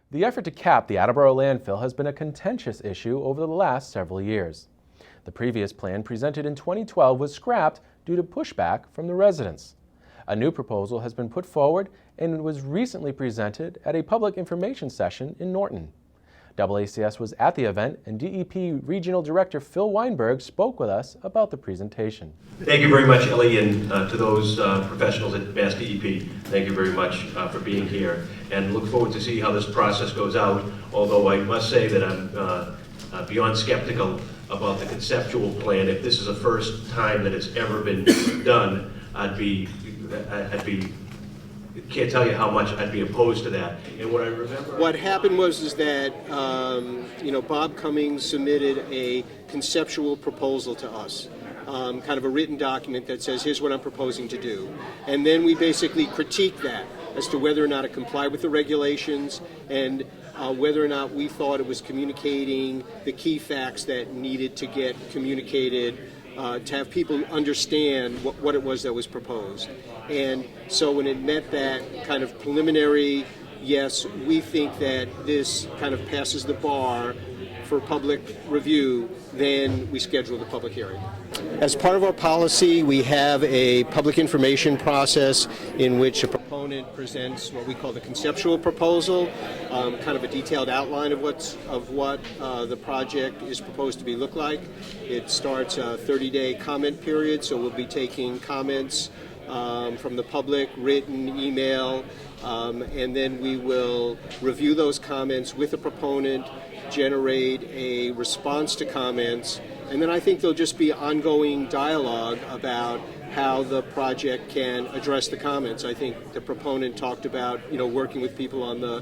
The effort to cap the Attleboro Landfill has been a contentious issue over the last several years. The previous plan, presented in 2012, was scrapped due to pushback from the residents. A new proposal has been put forward and was recently presented at a public information session in Norton. DoubleACS was at the event, and D.E.P. Regional Director Phil Weinberg spoke with us about the presentation. Thank you very much, Ellie, and to those professionals at Mass D.E.P. Thank you very much for being here, and look forward to see how this process goes out, although I must say that I'm beyond skeptical about the conceptual plan. If this is the first time that it's ever been done, can't tell you how much I'd be opposed to that. And what I remember, what happened was that Bob Cummings submitted a conceptual proposal to us, kind of a written document that says, here's what I'm proposing to do. And then we basically critiqued that as to whether or not it complied with the regulations and whether or not we thought it was communicating the key facts that needed to get communicated to have people understand what it was that was proposed. And so when it met that kind of preliminary, yes, we think that this kind of passes the bar for public review, then we schedule the public hearing. As part of our policy, we have a public information process in which a proponent presents what we call the conceptual proposal, kind of a detailed outline of what the project is proposed to look like. It starts a 30-day comment period, so we'll be taking comments from the public, written, email, and then we will review those comments with the proponent, generate a response to comments, and then I think there'll just be ongoing dialogue about how the project can address the comments. I think the proponent talked about working with people on the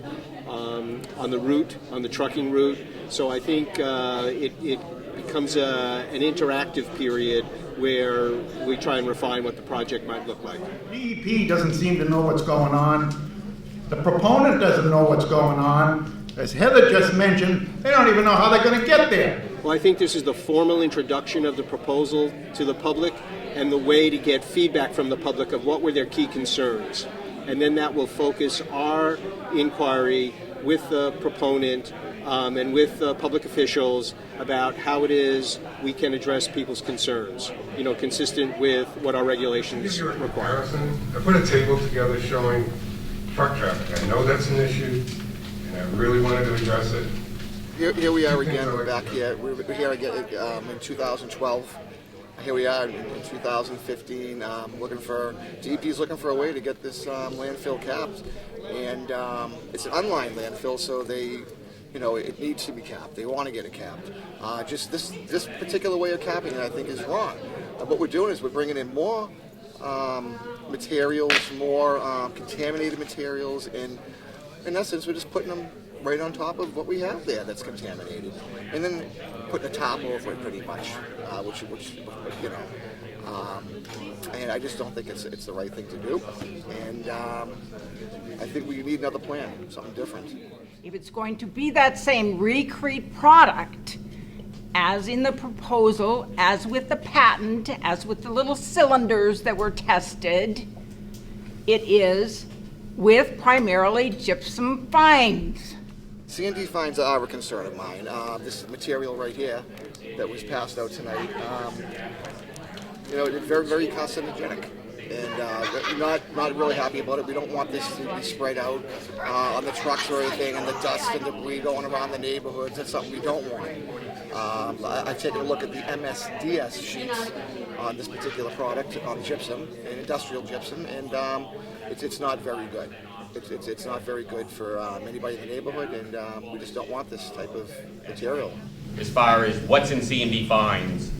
route, on the trucking route. So I think it becomes an interactive period where we try and refine what the project might look like. DEP doesn't seem to know what's going on. The proponent doesn't know what's going on. As Heather just mentioned, they don't even know how they're going to get there. Well, I think this is the formal introduction of the proposal to the public and the way to get feedback from the public of what were their key concerns. And then that will focus our inquiry with the proponent and with public officials about how it is we can address people's concerns, consistent with what our regulations require. I put a table together showing truck traffic. I know that's an issue, and I really wanted to address it. Here we are again, we're back here. We're here again in 2012. Here we are in 2015, DEP's looking for a way to get this landfill capped. And it's an unlined landfill, so it needs to be capped. They want to get it capped. Just this particular way of capping it, I think, is wrong. What we're doing is we're bringing in more materials, more contaminated materials, and in essence, we're just putting them right on top of what we have there that's contaminated, and then putting a top over it, pretty much, and I just don't think it's the right thing to do, and I think we need another plan, something different. If it's going to be that same recrete product as in the proposal, as with the patent, as with the little cylinders that were tested, it is with primarily gypsum fines. C&D fines are a concern of mine. This material right here that was passed out tonight, it's very, very carcinogenic, and not really happy about it. We don't want this to be spread out on the trucks or anything, and the dust and debris going around the neighborhoods. That's something we don't want. I've taken a look at the MSDS sheets on this particular product, on gypsum, industrial gypsum, and it's not very good. It's not very good for anybody in the neighborhood, and we just don't want this type of material. As far as what's in C&D fines,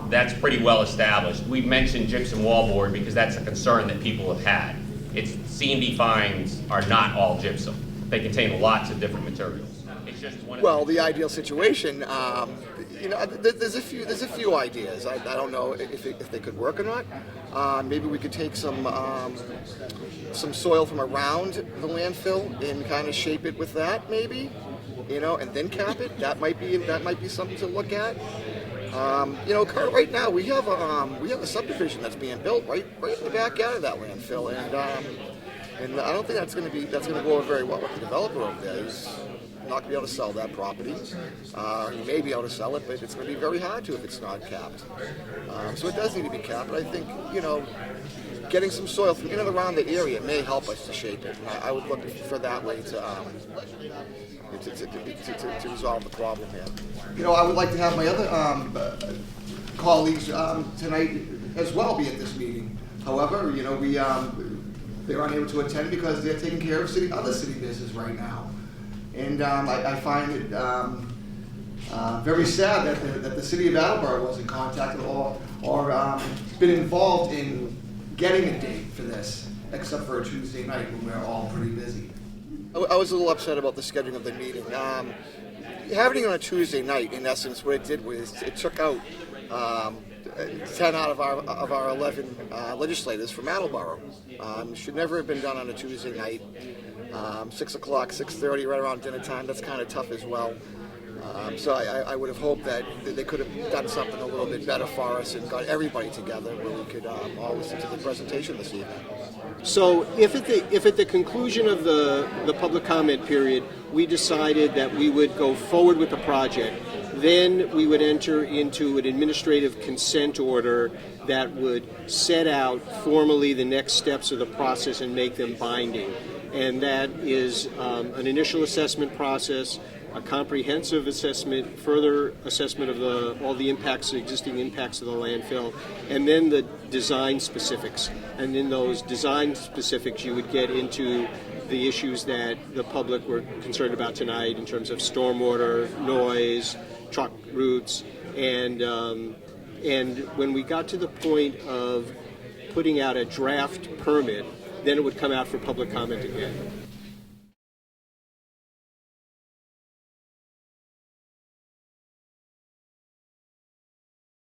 that's pretty well established. We've mentioned gypsum wallboard because that's a concern that people have had. C&D fines are not all gypsum. They contain lots of different materials. It's just one of the ideal situation, there's a few ideas. I don't know if they could work or not. Maybe we could take some soil from around the landfill and kind of shape it with that, maybe, and then cap it. That might be something to look at. Right now we have a subdivision that's being built right in the backyard of that landfill, And I don't think that's going to go over very well with the developer over there. He's not going to be able to sell that property. He may be able to sell it, but it's going to be very hard to if it's not capped. So it does need to be capped. But I think, getting some soil from in and around the area may help us to shape it. And I would look for that way to resolve the problem here. I would like to have my other colleagues tonight as well be at this meeting. However, they're unable to attend because they're taking care of other city business right now. And I find it very sad that the city of Attleboro wasn't contacted or been involved in getting a date for this, except for a Tuesday night when we're all pretty busy. I was a little upset about the scheduling of the meeting. Having it on a Tuesday night, in essence, what it did was it took out 10 out of our 11 legislators from Attleboro. Should never have been done on a Tuesday night. 6 o'clock, 6:30, right around dinner time. That's kind of tough as well. So I would have hoped that they could have done something a little bit better for us and got everybody together where we could all listen to the presentation this evening. So if at the conclusion of the public comment period, we decided that we would go forward with the project, then we would enter into an administrative consent order that would set out formally the next steps of the process and make them binding. And that is an initial assessment process, a comprehensive assessment, further assessment of all the impacts, existing impacts of the landfill, and then the design specifics. And in those design specifics, you would get into the issues that the public were concerned about tonight in terms of stormwater, noise, truck routes, and when we got to the point of putting out a draft permit, then it would come out for public comment again.